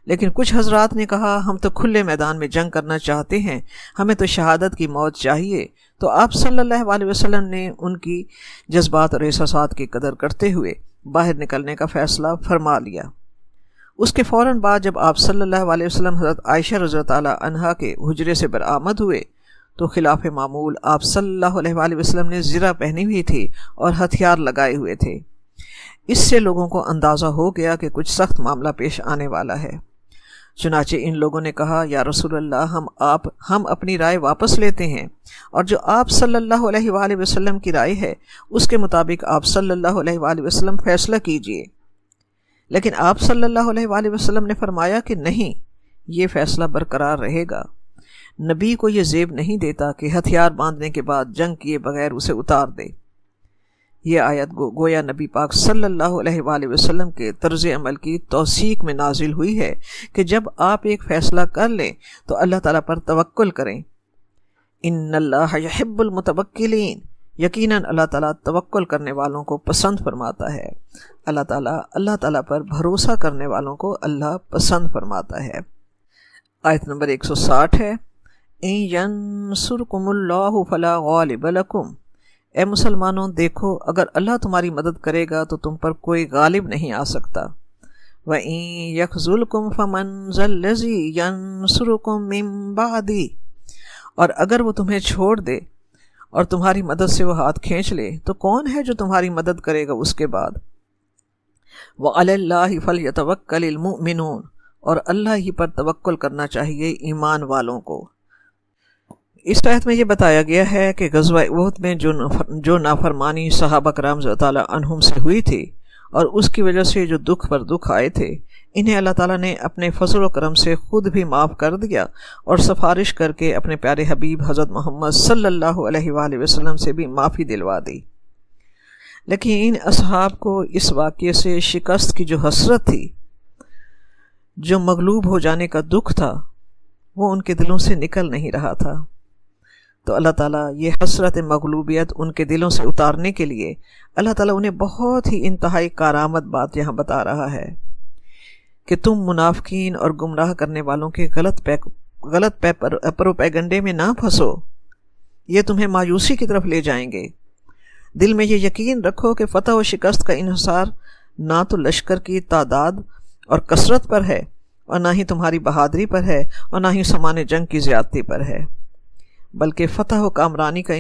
لیکن کچھ حضرات نے کہا ہم تو کھلے میدان میں جنگ کرنا چاہتے ہیں، ہمیں تو شہادت کی موت چاہیے۔ تو آپ صلی اللہ علیہ وسلم نے ان کی جذبات اور احساسات کی قدر کرتے ہوئے باہر نکلنے کا فیصلہ فرما لیا۔ اس کے فوراً بعد جب آپ صلی اللہ علیہ وسلم حضرت عائشہ رضی اللہ عنہا عنہا کے حجرے سے برآمد ہوئے تو خلاف معمول آپ صلی اللہ علیہ وآلہ وسلم نے زرہ پہنی ہوئی تھی اور ہتھیار لگائے ہوئے تھے۔ اس سے لوگوں کو اندازہ ہو گیا کہ کچھ سخت معاملہ پیش آنے والا ہے۔ چنانچہ ان لوگوں نے کہا یا رسول اللہ ہم اپنی رائے واپس لیتے ہیں، اور جو آپ صلی اللہ علیہ وآلہ وسلم کی رائے ہے اس کے مطابق آپ صلی اللہ علیہ وآلہ وسلم فیصلہ کیجئے۔ لیکن آپ صلی اللہ علیہ وآلہ وسلم نے فرمایا کہ نہیں، یہ فیصلہ برقرار رہے گا۔ نبی کو یہ زیب نہیں دیتا کہ ہتھیار باندھنے کے بعد جنگ کیے بغیر اسے اتار دے۔ یہ آیت گویا نبی پاک صلی اللہ علیہ وآلہ وسلم کے طرز عمل کی توثیق میں نازل ہوئی ہے کہ جب آپ ایک فیصلہ کر لیں تو اللہ تعالیٰ پر توکل کریں۔ ان اللہ یحب المتوکلین، یقیناً اللہ تعالیٰ توکل کرنے والوں کو پسند فرماتا ہے۔ اللہ تعالیٰ پر بھروسہ کرنے والوں کو اللہ پسند فرماتا ہے۔ آیت نمبر 160 ہے ان ینصرکم اللہ فلا غالب لکم، اے مسلمانوں دیکھو اگر اللہ تمہاری مدد کرے گا تو تم پر کوئی غالب نہیں آ سکتا۔ وَإِن يَخْذُلْكُمْ فَمَنْ ذَا الَّذِي يَنْصُرُكُمْ مِنْ بَعْدِهِ، اور اگر وہ تمہیں چھوڑ دے اور تمہاری مدد سے وہ ہاتھ کھینچ لے تو کون ہے جو تمہاری مدد کرے گا اس کے بعد؟ وَعَلَى اللَّهِ فَلْيَتَوَكَّلِ الْمُؤْمِنُونَ، اور اللہ ہی پر توکل کرنا چاہیے ایمان والوں کو۔ اس آیت میں یہ بتایا گیا ہے کہ غزوہ احد میں جو نافرمانی صحابہ کرام رضی اللہ تعالیٰ عنہم سے ہوئی تھی اور اس کی وجہ سے جو دکھ پر دکھ آئے تھے، انہیں اللہ تعالیٰ نے اپنے فضل و کرم سے خود بھی معاف کر دیا اور سفارش کر کے اپنے پیارے حبیب حضرت محمد صلی اللہ علیہ وآلہ وسلم سے بھی معافی دلوا دی۔ لیکن ان اصحاب کو اس واقعے سے شکست کی جو حسرت تھی، جو مغلوب ہو جانے کا دکھ تھا، وہ ان کے دلوں سے نکل نہیں رہا تھا۔ تو اللہ تعالیٰ یہ حسرت مغلوبیت ان کے دلوں سے اتارنے کے لیے اللہ تعالیٰ انہیں بہت ہی انتہائی کارآمد بات یہاں بتا رہا ہے کہ تم منافقین اور گمراہ کرنے والوں کے غلط پروپیگنڈے میں نہ پھنسو، یہ تمہیں مایوسی کی طرف لے جائیں گے۔ دل میں یہ یقین رکھو کہ فتح و شکست کا انحصار نہ تو لشکر کی تعداد اور کثرت پر ہے اور نہ ہی تمہاری بہادری پر ہے اور نہ ہی سامان جنگ کی زیادتی پر ہے، بلکہ فتح و کامرانی کا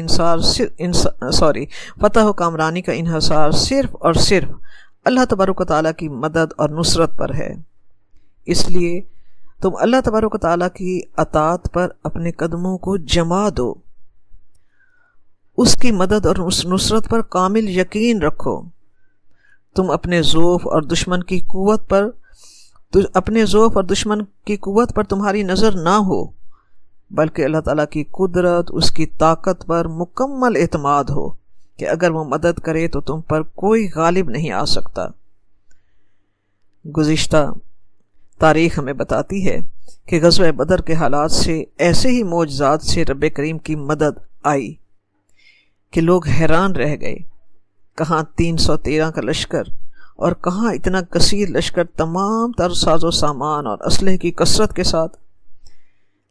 انحصار صرف اور صرف اللہ تبارک و تعالیٰ کی مدد اور نصرت پر ہے۔ اس لیے تم اللہ تبارک و تعالیٰ کی اطاعت پر اپنے قدموں کو جما دو، اس کی مدد اور اس نصرت پر کامل یقین رکھو۔ تم اپنے ضعف اور دشمن کی قوت پر تمہاری نظر نہ ہو، بلکہ اللہ تعالیٰ کی قدرت، اس کی طاقت پر مکمل اعتماد ہو کہ اگر وہ مدد کرے تو تم پر کوئی غالب نہیں آ سکتا۔ گزشتہ تاریخ ہمیں بتاتی ہے کہ غزوہ بدر کے حالات سے ایسے ہی معجزات سے رب کریم کی مدد آئی کہ لوگ حیران رہ گئے، کہاں 313 کا لشکر اور کہاں اتنا کثیر لشکر تمام تر ساز و سامان اور اسلحے کی کثرت کے ساتھ۔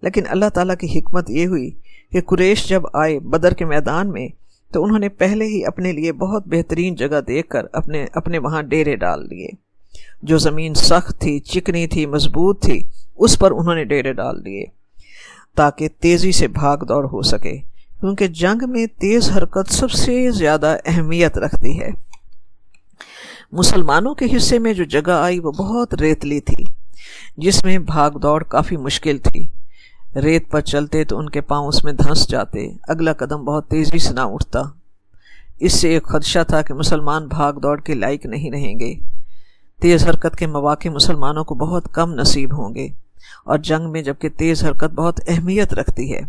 لیکن اللہ تعالیٰ کی حکمت یہ ہوئی کہ قریش جب آئے بدر کے میدان میں تو انہوں نے پہلے ہی اپنے لیے بہت بہترین جگہ دیکھ کر اپنے وہاں ڈیرے ڈال دیے۔ جو زمین سخت تھی، چکنی تھی، مضبوط تھی، اس پر انہوں نے ڈیرے ڈال دیے تاکہ تیزی سے بھاگ دوڑ ہو سکے، کیونکہ جنگ میں تیز حرکت سب سے زیادہ اہمیت رکھتی ہے۔ مسلمانوں کے حصے میں جو جگہ آئی وہ بہت ریتلی تھی، جس میں بھاگ دوڑ کافی مشکل تھی۔ ریت پر چلتے تو ان کے پاؤں اس میں دھنس جاتے، اگلا قدم بہت تیزی سے نہ اٹھتا۔ اس سے ایک خدشہ تھا کہ مسلمان بھاگ دوڑ کے لائق نہیں رہیں گے، تیز حرکت کے مواقع مسلمانوں کو بہت کم نصیب ہوں گے، اور جنگ میں جبکہ تیز حرکت بہت اہمیت رکھتی ہے۔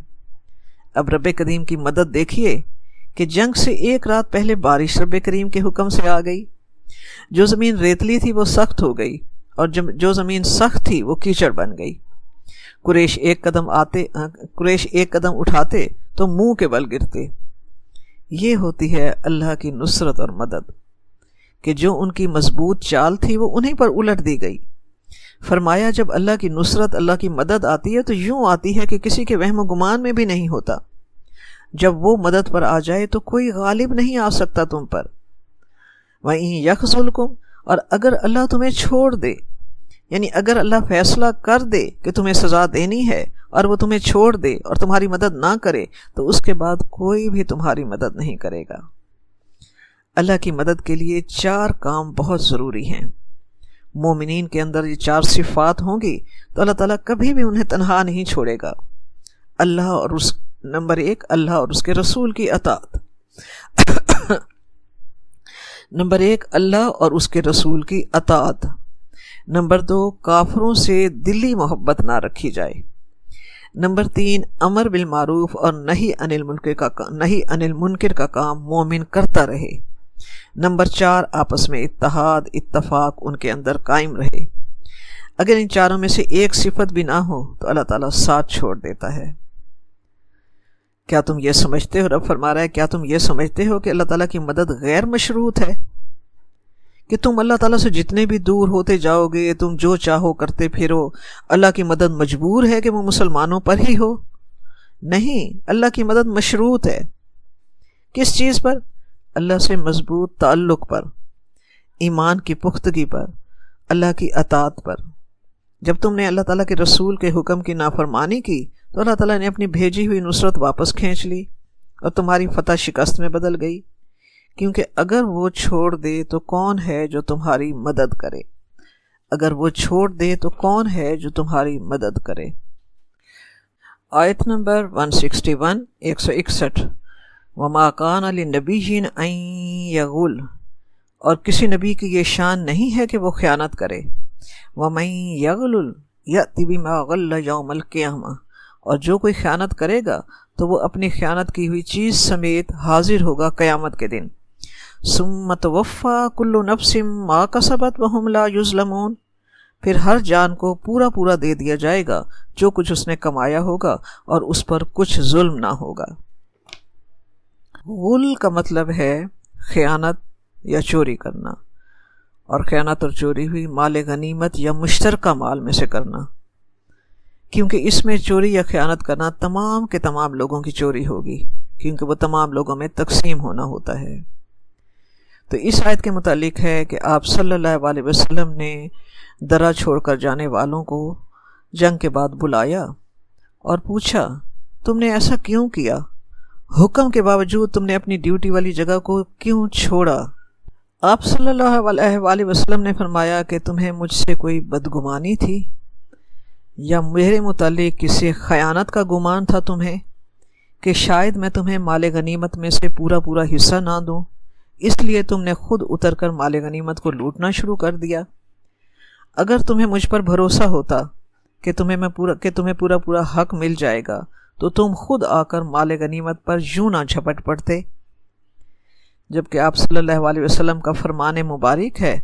اب رب کریم کی مدد دیکھیے کہ جنگ سے ایک رات پہلے بارش رب کریم کے حکم سے آ گئی۔ جو زمین ریتلی تھی وہ سخت ہو گئی، اور جو زمین سخت تھی وہ کیچڑ بن گئی۔ قریش ایک قدم اٹھاتے تو منہ کے بل گرتے۔ یہ ہوتی ہے اللہ کی نصرت اور مدد، کہ جو ان کی مضبوط چال تھی وہ انہیں پر الٹ دی گئی۔ فرمایا جب اللہ کی نصرت، اللہ کی مدد آتی ہے تو یوں آتی ہے کہ کسی کے وہم و گمان میں بھی نہیں ہوتا۔ جب وہ مدد پر آ جائے تو کوئی غالب نہیں آ سکتا تم پر۔ وَإِن يَخْذُلْكُمْ، اور اگر اللہ تمہیں چھوڑ دے، یعنی اگر اللہ فیصلہ کر دے کہ تمہیں سزا دینی ہے اور وہ تمہیں چھوڑ دے اور تمہاری مدد نہ کرے، تو اس کے بعد کوئی بھی تمہاری مدد نہیں کرے گا۔ اللہ کی مدد کے لیے 4 کام بہت ضروری ہیں۔ مومنین کے اندر یہ 4 صفات ہوں گی تو اللہ تعالیٰ کبھی بھی انہیں تنہا نہیں چھوڑے گا۔ نمبر 1، اللہ اور اس کے رسول کی اطاعت۔ نمبر 1، اللہ اور اس کے رسول کی اطاعت۔ نمبر 2، کافروں سے دلی محبت نہ رکھی جائے۔ نمبر 3، امر بالمعروف اور نہی عن المنکر کا کام مومن کرتا رہے۔ نمبر 4، آپس میں اتحاد، اتفاق ان کے اندر قائم رہے۔ اگر ان 4 میں سے ایک صفت بھی نہ ہو تو اللہ تعالیٰ ساتھ چھوڑ دیتا ہے۔ کیا تم یہ سمجھتے ہو، رب فرما رہا ہے، کیا تم یہ سمجھتے ہو کہ اللہ تعالیٰ کی مدد غیر مشروط ہے، کہ تم اللہ تعالیٰ سے جتنے بھی دور ہوتے جاؤ گے، تم جو چاہو کرتے پھرو، اللہ کی مدد مجبور ہے کہ وہ مسلمانوں پر ہی ہو؟ نہیں، اللہ کی مدد مشروط ہے۔ کس چیز پر؟ اللہ سے مضبوط تعلق پر، ایمان کی پختگی پر، اللہ کی اطاعت پر۔ جب تم نے اللہ تعالیٰ کے رسول کے حکم کی نافرمانی کی تو اللہ تعالیٰ نے اپنی بھیجی ہوئی نصرت واپس کھینچ لی اور تمہاری فتح شکست میں بدل گئی، کیونکہ اگر وہ چھوڑ دے تو کون ہے جو تمہاری مدد کرے؟ اگر وہ چھوڑ دے تو کون ہے جو تمہاری مدد کرے؟ آیت نمبر 161 161 وَمَا كَانَ لِلنَّبِيِّ أَن يَغُلَّ، اور کسی نبی کی یہ شان نہیں ہے کہ وہ خیانت کرے۔ وَمَن يَغْلُلْ يَأْتِ بِمَا غَلَّ يَوْمَ الْقِيَامَةِ، اور جو کوئی خیانت کرے گا تو وہ اپنی خیانت کی ہوئی چیز سمیت حاضر ہوگا قیامت کے دن۔ ثُمَّ تُوَفَّىٰ كُلُّ نَفْسٍ مَا كَسَبَتْ وَهُمْ لَا يُظْلَمُونَ، پھر ہر جان کو پورا دے دیا جائے گا جو کچھ اس نے کمایا ہوگا اور اس پر کچھ ظلم نہ ہوگا۔ غل کا مطلب ہے خیانت یا چوری کرنا، اور خیانت اور چوری ہوئی مال غنیمت یا مشترکہ مال میں سے کرنا، کیونکہ اس میں چوری یا خیانت کرنا تمام کے تمام لوگوں کی چوری ہوگی، کیونکہ وہ تمام لوگوں میں تقسیم ہونا ہوتا ہے۔ تو اس آیت کے متعلق ہے کہ آپ صلی اللہ علیہ وسلم نے درہ چھوڑ کر جانے والوں کو جنگ کے بعد بلایا اور پوچھا، تم نے ایسا کیوں کیا؟ حکم کے باوجود تم نے اپنی ڈیوٹی والی جگہ کو کیوں چھوڑا؟ آپ صلی اللہ علیہ وسلم نے فرمایا کہ تمہیں مجھ سے کوئی بدگمانی تھی، یا میرے متعلق کسی خیانت کا گمان تھا تمہیں کہ شاید میں تمہیں مال غنیمت میں سے پورا حصہ نہ دوں، اس لیے تم نے خود اتر کر مال غنیمت کو لوٹنا شروع کر دیا؟ اگر تمہیں مجھ پر بھروسہ ہوتا کہ تمہیں پورا حق مل جائے گا تو تم خود آ کر مال غنیمت پر یوں نہ جھپٹ پڑتے۔ جبکہ آپ صلی اللہ علیہ وسلم کا فرمان مبارک ہے،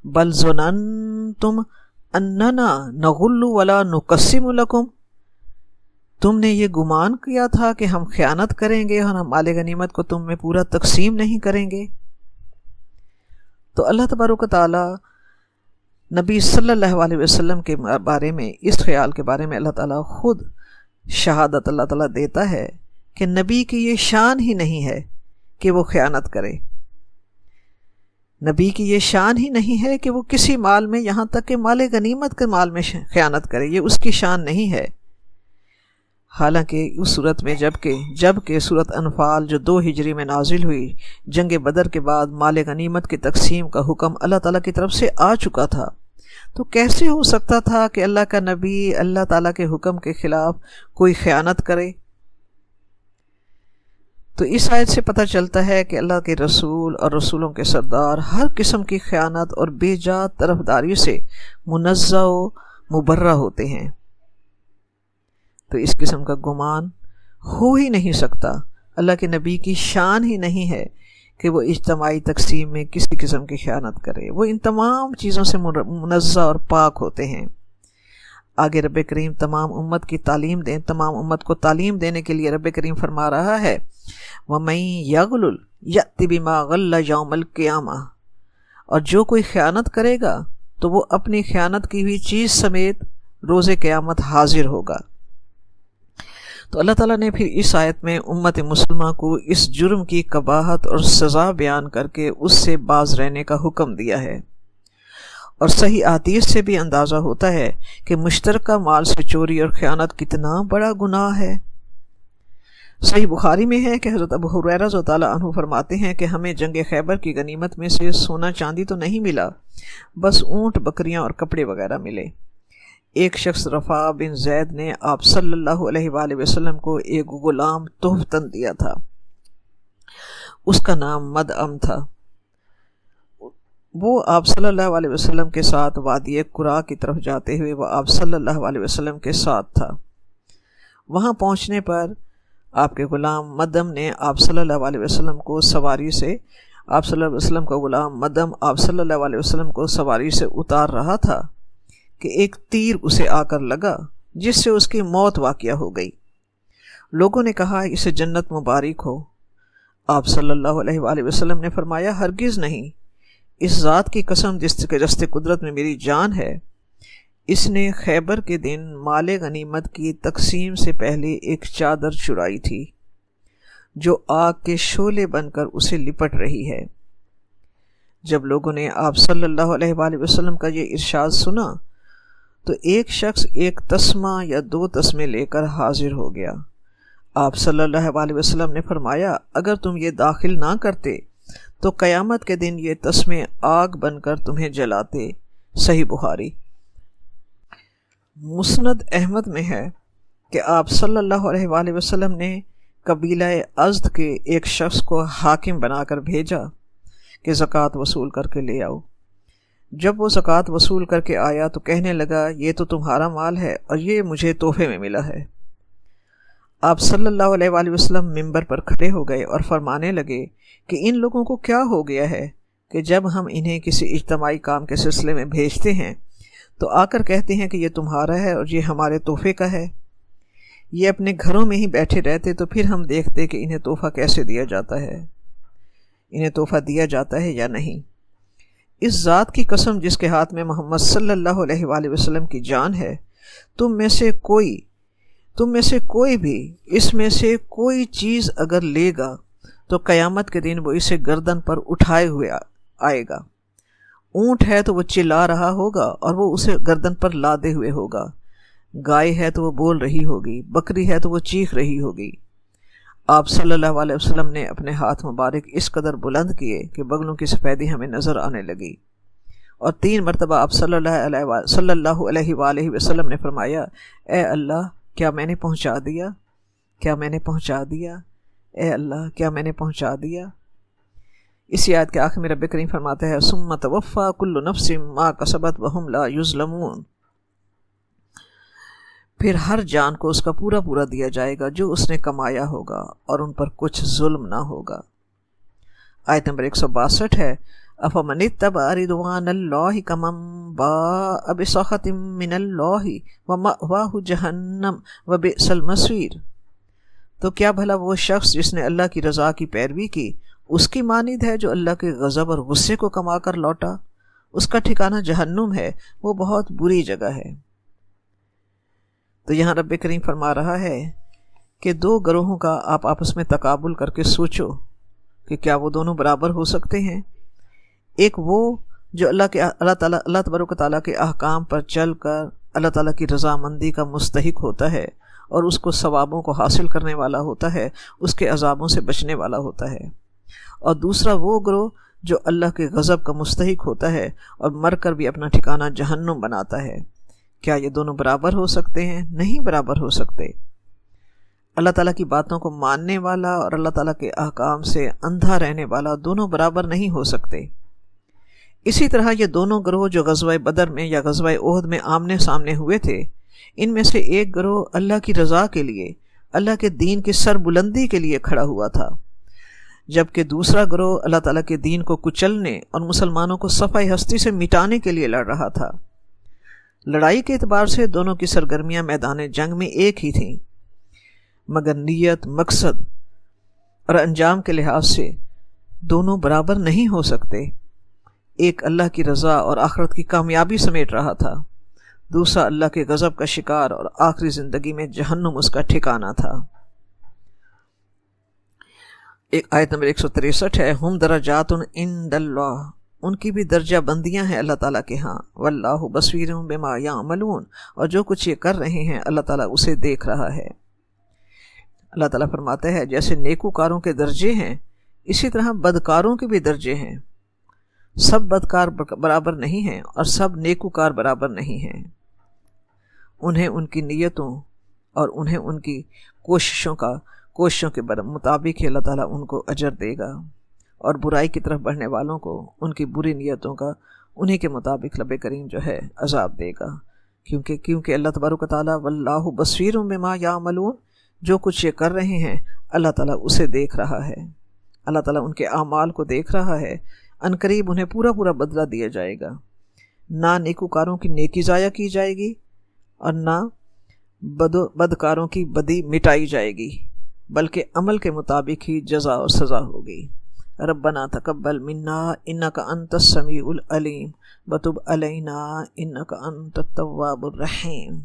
بل ظننتم اننا نغل ولا نقسم لکم، تم نے یہ گمان کیا تھا کہ ہم خیانت کریں گے اور ہم مال غنیمت کو تم میں پورا تقسیم نہیں کریں گے۔ تو اللہ تبارک و تعالی نبی صلی اللہ علیہ وسلم کے بارے میں، اس خیال کے بارے میں اللہ تعالیٰ خود شہادت اللہ تعالیٰ دیتا ہے کہ نبی کی یہ شان ہی نہیں ہے کہ وہ خیانت کرے۔ نبی کی یہ شان ہی نہیں ہے کہ وہ کسی مال میں، یہاں تک کہ مال غنیمت کے مال میں خیانت کرے، یہ اس کی شان نہیں ہے۔ حالانکہ اس صورت میں جبکہ سورۃ انفال جو 2 ہجری میں نازل ہوئی، جنگ بدر کے بعد مال غنیمت کی تقسیم کا حکم اللہ تعالیٰ کی طرف سے آ چکا تھا، تو کیسے ہو سکتا تھا کہ اللہ کا نبی اللہ تعالیٰ کے حکم کے خلاف کوئی خیانت کرے؟ تو اس آیت سے پتہ چلتا ہے کہ اللہ کے رسول اور رسولوں کے سردار ہر قسم کی خیانت اور بے جا طرفداری سے منزہ و مبرہ ہوتے ہیں۔ تو اس قسم کا گمان ہو ہی نہیں سکتا، اللہ کے نبی کی شان ہی نہیں ہے کہ وہ اجتماعی تقسیم میں کسی قسم کی خیانت کرے، وہ ان تمام چیزوں سے منزہ اور پاک ہوتے ہیں۔ آگے رب کریم تمام امت کو تعلیم دینے کے لیے رب کریم فرما رہا ہے وَمَن يَغْلُلْ يَأْتِ بِمَا غَلَّ يَوْمَ الْقِيَامَةِ، اور جو کوئی خیانت کرے گا تو وہ اپنی خیانت کی ہوئی چیز سمیت روز قیامت حاضر ہوگا۔ تو اللہ تعالیٰ نے پھر اس آیت میں امت مسلمہ کو اس جرم کی قباحت اور سزا بیان کر کے اس سے باز رہنے کا حکم دیا ہے، اور صحیح احادیث سے بھی اندازہ ہوتا ہے کہ مشترکہ مال سے چوری اور خیانت کتنا بڑا گناہ ہے۔ صحیح بخاری میں ہے کہ حضرت ابو ہریرہ رضی اللہ تعالیٰ عنہ فرماتے ہیں کہ ہمیں جنگ خیبر کی غنیمت میں سے سونا چاندی تو نہیں ملا، بس اونٹ، بکریاں اور کپڑے وغیرہ ملے۔ ایک شخص رفاع بن زید نے آپ صلی اللہ علیہ وآلہ وسلم کو ایک غلام تحفتاً دیا تھا، اس کا نام مدعم تھا۔ وہ آپ صلی اللہ علیہ وسلم کے ساتھ وادی قرا کی طرف جاتے ہوئے وہ آپ صلی اللہ علیہ وسلم کے ساتھ تھا۔ وہاں پہنچنے پر آپ کے غلام مدعم نے آپ صلی اللہ علیہ وسلم کو سواری سے آپ صلی اللہ علیہ وسلم کا غلام مدعم آپ صلی اللہ علیہ وسلم کو سواری سے اتار رہا تھا کہ ایک تیر اسے آ کر لگا، جس سے اس کی موت واقع ہو گئی۔ لوگوں نے کہا اسے جنت مبارک ہو۔ آپ صلی اللہ علیہ وآلہ وسلم نے فرمایا ہرگز نہیں، اس ذات کی قسم جس کے دست قدرت میں میری جان ہے، اس نے خیبر کے دن مال غنیمت کی تقسیم سے پہلے ایک چادر چرائی تھی جو آگ کے شعلے بن کر اسے لپٹ رہی ہے۔ جب لوگوں نے آپ صلی اللہ علیہ وآلہ وسلم کا یہ ارشاد سنا تو ایک شخص ایک تسمہ یا 2 تسمے لے کر حاضر ہو گیا۔ آپ صلی اللہ علیہ وسلم نے فرمایا اگر تم یہ داخل نہ کرتے تو قیامت کے دن یہ تسمے آگ بن کر تمہیں جلاتے۔ صحیح بخاری۔ مسند احمد میں ہے کہ آپ صلی اللہ علیہ وآلہ وسلم نے قبیلہ ازد کے ایک شخص کو حاکم بنا کر بھیجا کہ زکوٰۃ وصول کر کے لے آؤ۔ جب وہ زکوٰۃ وصول کر کے آیا تو کہنے لگا یہ تو تمہارا مال ہے اور یہ مجھے تحفے میں ملا ہے۔ آپ صلی اللہ علیہ وآلہ وسلم منبر پر کھڑے ہو گئے اور فرمانے لگے کہ ان لوگوں کو کیا ہو گیا ہے کہ جب ہم انہیں کسی اجتماعی کام کے سلسلے میں بھیجتے ہیں تو آ کر کہتے ہیں کہ یہ تمہارا ہے اور یہ ہمارے تحفے کا ہے۔ یہ اپنے گھروں میں ہی بیٹھے رہتے تو پھر ہم دیکھتے کہ انہیں تحفہ کیسے دیا جاتا ہے، انہیں تحفہ دیا جاتا ہے یا نہیں۔ اس ذات کی قسم جس کے ہاتھ میں محمد صلی اللہ علیہ وآلہ وسلم کی جان ہے، تم میں سے کوئی بھی اس میں سے کوئی چیز اگر لے گا تو قیامت کے دن وہ اسے گردن پر اٹھائے ہوئے آئے گا۔ اونٹ ہے تو وہ چلا رہا ہوگا اور وہ اسے گردن پر لادے ہوئے ہوگا، گائے ہے تو وہ بول رہی ہوگی، بکری ہے تو وہ چیخ رہی ہوگی۔ آپ صلی اللہ علیہ وسلم نے اپنے ہاتھ مبارک اس قدر بلند کیے کہ بغلوں کی سفیدی ہمیں نظر آنے لگی، اور 3 مرتبہ آپ صلی اللہ علیہ وآلہ وسلم نے فرمایا اے اللہ کیا میں نے پہنچا دیا، کیا میں نے پہنچا دیا، اے اللہ کیا میں نے پہنچا دیا۔ اسی آیت کے آخر میں رب کریم فرماتا ہے ثم توفی کل نفس ما کسبت وہم لا یظلمون، پھر ہر جان کو اس کا پورا پورا دیا جائے گا جو اس نے کمایا ہوگا اور ان پر کچھ ظلم نہ ہوگا۔ آیت نمبر 162 ہے افمن اتبع رضوان اللہ کمن باء بسخط من اللہ ومأواہ جہنم وبئس المصیر، تو کیا بھلا وہ شخص جس نے اللہ کی رضا کی پیروی کی اس کی مانند ہے جو اللہ کے غضب اور غصے کو کما کر لوٹا، اس کا ٹھکانہ جہنم ہے، وہ بہت بری جگہ ہے۔ تو یہاں رب کریم فرما رہا ہے کہ 2 گروہوں کا آپ آپس میں تقابل کر کے سوچو کہ کیا وہ دونوں برابر ہو سکتے ہیں؟ ایک وہ جو اللہ تبارک و تعالیٰ کے احکام پر چل کر اللہ تعالیٰ کی رضامندی کا مستحق ہوتا ہے اور اس کو ثوابوں کو حاصل کرنے والا ہوتا ہے، اس کے عذابوں سے بچنے والا ہوتا ہے، اور دوسرا وہ گروہ جو اللہ کے غضب کا مستحق ہوتا ہے اور مر کر بھی اپنا ٹھکانہ جہنم بناتا ہے۔ کیا یہ دونوں برابر ہو سکتے ہیں؟ نہیں برابر ہو سکتے۔ اللہ تعالیٰ کی باتوں کو ماننے والا اور اللہ تعالیٰ کے احکام سے اندھا رہنے والا دونوں برابر نہیں ہو سکتے۔ اسی طرح یہ دونوں گروہ جو غزوہ بدر میں یا غزوہ احد میں آمنے سامنے ہوئے تھے، ان میں سے ایک گروہ اللہ کی رضا کے لیے، اللہ کے دین کی سر بلندی کے لیے کھڑا ہوا تھا، جبکہ دوسرا گروہ اللہ تعالیٰ کے دین کو کچلنے اور مسلمانوں کو صفحہ ہستی سے مٹانے کے لیے لڑ رہا تھا۔ لڑائی کے اعتبار سے دونوں کی سرگرمیاں میدان جنگ میں ایک ہی تھیں، مگر نیت، مقصد اور انجام کے لحاظ سے دونوں برابر نہیں ہو سکتے۔ ایک اللہ کی رضا اور آخرت کی کامیابی سمیٹ رہا تھا، دوسرا اللہ کے غضب کا شکار اور آخری زندگی میں جہنم اس کا ٹھکانہ تھا۔ ایک آیت نمبر 163 ہے، ہم درجات عند اللہ، ان کی بھی درجہ بندیاں ہیں اللہ تعالیٰ کے ہاں، واللہ بصیر بما یعملون، اور جو کچھ یہ کر رہے ہیں اللہ تعالیٰ اسے دیکھ رہا ہے۔ اللہ تعالیٰ فرماتا ہے جیسے نیکوکاروں کے درجے ہیں اسی طرح بدکاروں کے بھی درجے ہیں، سب بدکار برابر نہیں ہیں اور سب نیکوکار برابر نہیں ہیں، انہیں ان کی نیتوں اور انہیں ان کی کوششوں کے مطابق ہی اللہ تعالیٰ ان کو اجر دے گا، اور برائی کی طرف بڑھنے والوں کو ان کی بری نیتوں کا انہیں کے مطابق رب کریم جو ہے عذاب دے گا، کیونکہ اللہ تبارک و تعالیٰ واللہ بصیر بما یعملون، جو کچھ یہ کر رہے ہیں اللہ تعالیٰ اسے دیکھ رہا ہے، اللہ تعالیٰ ان کے اعمال کو دیکھ رہا ہے، عنقریب انہیں پورا بدلہ دیا جائے گا، نہ نیکوکاروں کی نیکی ضائع کی جائے گی اور نہ بدکاروں کی بدی مٹائی جائے گی، بلکہ عمل کے مطابق ہی جزا اور سزا ہوگی۔ ربنا تقبل منا انک انت السمیع العلیم وتب علینا انک انت التواب الرحیم۔